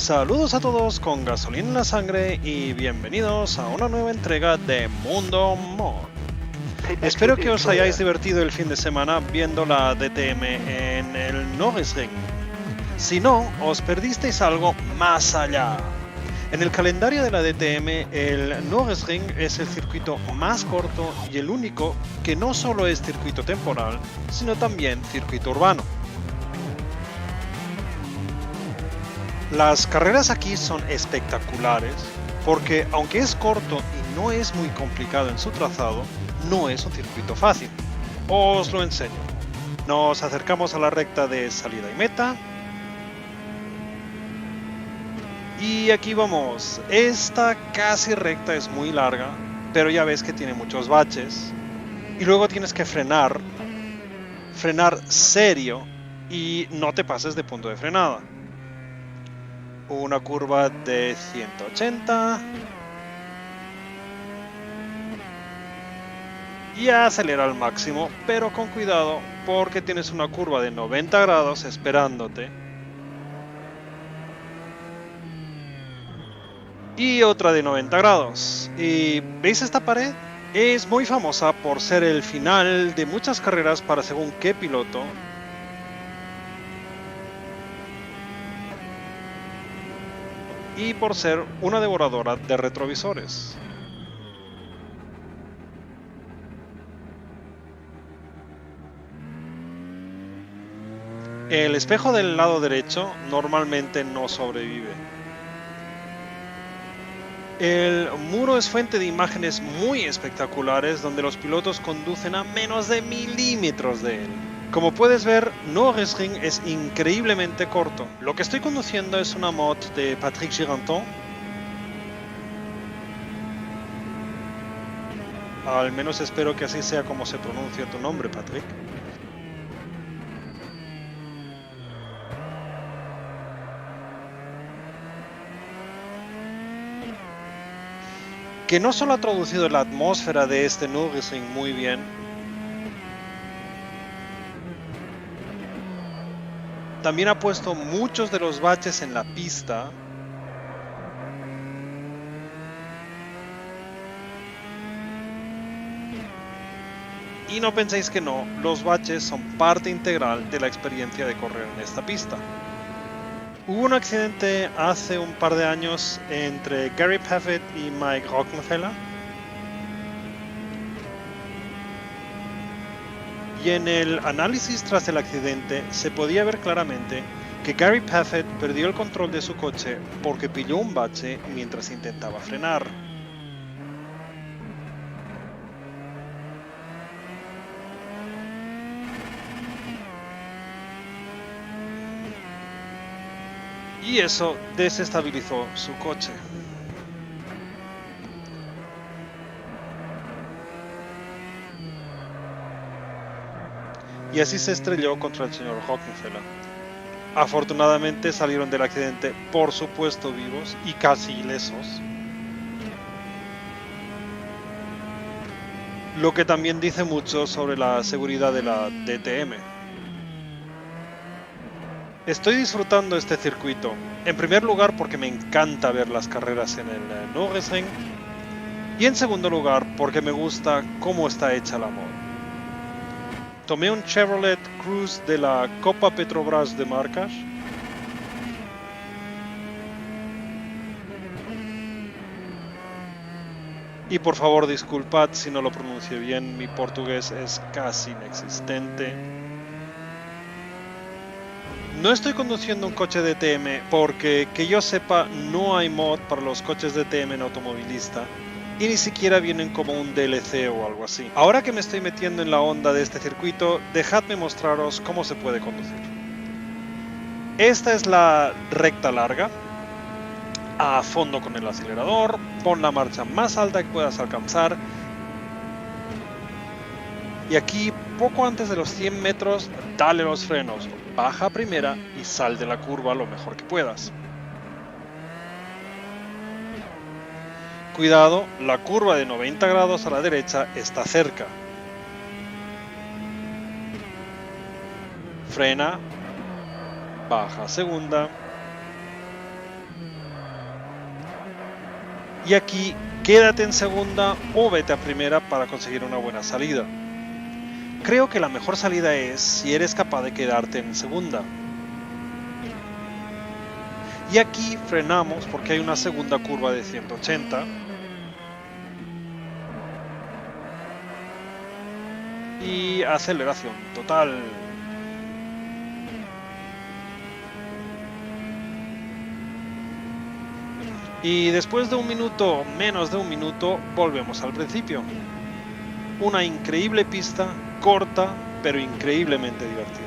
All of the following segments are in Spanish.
Saludos a todos con gasolina en la sangre y bienvenidos a una nueva entrega de Mundo Mod. Espero que os hayáis divertido el fin de semana viendo la DTM en el Nürburgring. Si no, os perdisteis algo más allá. En el calendario de la DTM, el Nürburgring es el circuito más corto y el único que no solo es circuito temporal, sino también circuito urbano. Las carreras aquí son espectaculares porque, aunque es corto y no es muy complicado en su trazado, no es un circuito fácil. Os lo enseño. Nos acercamos a la recta de salida y meta. Y aquí vamos. Esta casi recta es muy larga, pero ya ves que tiene muchos baches. Y luego tienes que frenar serio y no te pases de punto de frenada. Una curva de 180 y acelera al máximo, pero con cuidado porque tienes una curva de 90 grados esperándote y otra de 90 grados. ¿Y veis esta pared? Es muy famosa por ser el final de muchas carreras para según qué piloto. Y por ser una devoradora de retrovisores. El espejo del lado derecho normalmente no sobrevive. El muro es fuente de imágenes muy espectaculares donde los pilotos conducen a menos de milímetros de él. Como puedes ver, Nürburgring es increíblemente corto. Lo que estoy conduciendo es una mod de Patrick Giranton. Al menos espero que así sea como se pronuncia tu nombre, Patrick. Que no solo ha traducido la atmósfera de este Nürburgring muy bien, también ha puesto muchos de los baches en la pista. Y no penséis que no, los baches son parte integral de la experiencia de correr en esta pista. Hubo un accidente hace un par de años entre Gary Paffett y Mike Rockenfeller. Y en el análisis tras el accidente se podía ver claramente que Gary Paffett perdió el control de su coche porque pilló un bache mientras intentaba frenar. Y eso desestabilizó su coche. Y así se estrelló contra el señor Rockenfeller. Afortunadamente salieron del accidente, por supuesto, vivos y casi ilesos. Lo que también dice mucho sobre la seguridad de la DTM. Estoy disfrutando este circuito, en primer lugar porque me encanta ver las carreras en el Nürburgring y en segundo lugar porque me gusta cómo está hecha la mod. Tomé un Chevrolet Cruze de la Copa Petrobras de Marcas. Y por favor disculpad si no lo pronuncio bien, mi portugués es casi inexistente. No estoy conduciendo un coche DTM porque, que yo sepa, no hay mod para los coches DTM en Automovilista. Y ni siquiera vienen como un DLC o algo así. Ahora que me estoy metiendo en la onda de este circuito, dejadme mostraros cómo se puede conducir. Esta es la recta larga. A fondo con el acelerador, pon la marcha más alta que puedas alcanzar. Y aquí, poco antes de los 100 metros, dale los frenos, baja a primera y sal de la curva lo mejor que puedas. Cuidado, la curva de 90 grados a la derecha está cerca. Frena, baja a segunda Y aquí quédate en segunda o vete a primera para conseguir una buena salida. Creo que la mejor salida es si eres capaz de quedarte en segunda. Y aquí frenamos porque hay una segunda curva de 180. Y aceleración total. Y después de un minuto, menos de un minuto, volvemos al principio. Una increíble pista, corta, pero increíblemente divertida.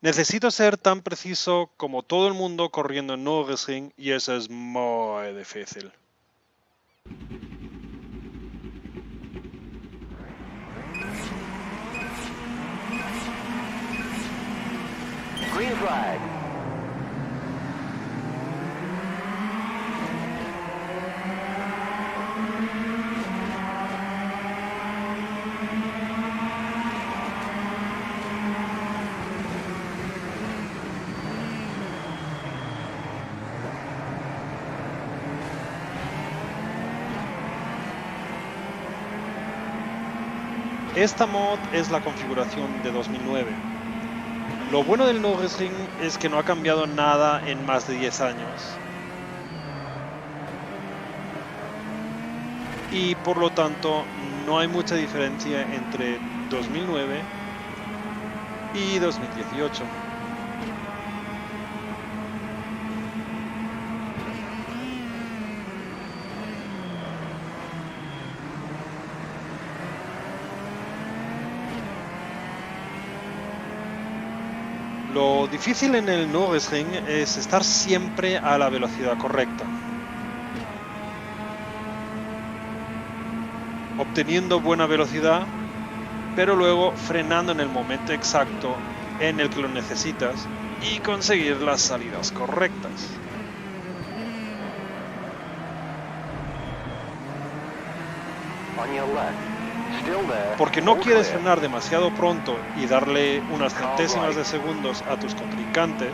Necesito ser tan preciso como todo el mundo corriendo en Nürburgring y eso es muy difícil. Green flag. Esta mod es la configuración de 2009. Lo bueno del Nürburgring es que no ha cambiado nada en más de 10 años. Y por lo tanto no hay mucha diferencia entre 2009 y 2018. Lo difícil en el Nürburgring es estar siempre a la velocidad correcta, obteniendo buena velocidad, pero luego frenando en el momento exacto en el que lo necesitas y conseguir las salidas correctas. Porque no quieres frenar demasiado pronto y darle unas centésimas de segundos a tus contrincantes,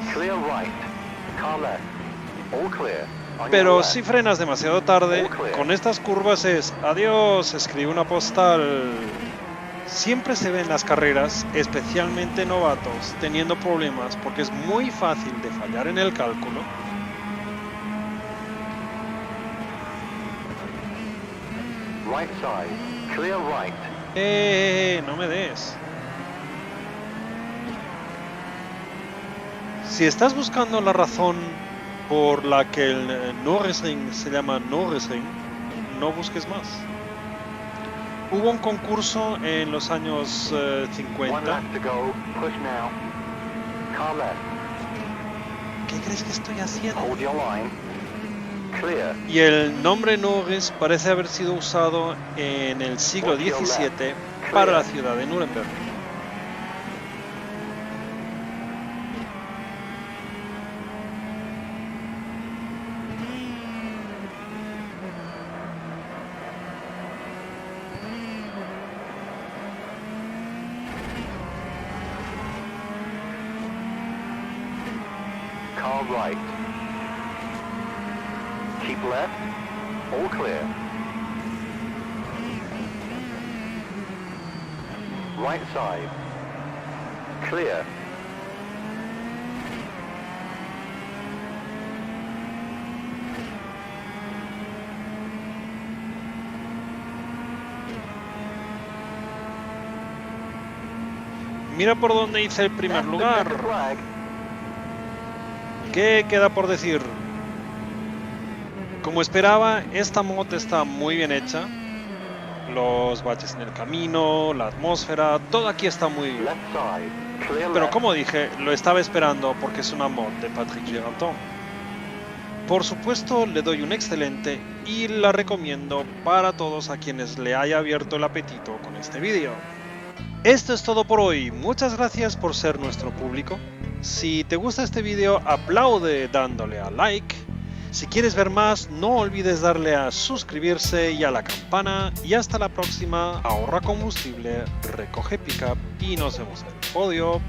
pero si frenas demasiado tarde, con estas curvas es adiós, escribe una postal. Siempre se ven las carreras, especialmente novatos, teniendo problemas porque es muy fácil de fallar en el cálculo. Right side, clear right. No me des. Si estás buscando la razón por la que el Nürburgring se llama Nürburgring, no busques más. Hubo un concurso en los años 50. ¿Qué crees que estoy haciendo? Y el nombre Nürburgring parece haber sido usado en el siglo XVII para la ciudad de Nuremberg. Car right. Keep left. All clear. Right side. Clear. Mira por dónde hice el primer lugar. ¿Qué queda por decir? Como esperaba, esta mod está muy bien hecha. Los baches en el camino, la atmósfera, todo aquí está muy bien. Pero como dije, lo estaba esperando porque es una mod de Patrick Géranton. Por supuesto, le doy un excelente y la recomiendo para todos a quienes le haya abierto el apetito con este vídeo. Esto es todo por hoy, muchas gracias por ser nuestro público. Si te gusta este vídeo, aplaude dándole a like. Si quieres ver más, no olvides darle a suscribirse y a la campana. Y hasta la próxima, ahorra combustible, recoge pickup y nos vemos en el podio.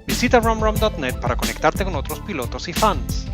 Visita romrom.net para conectarte con otros pilotos y fans.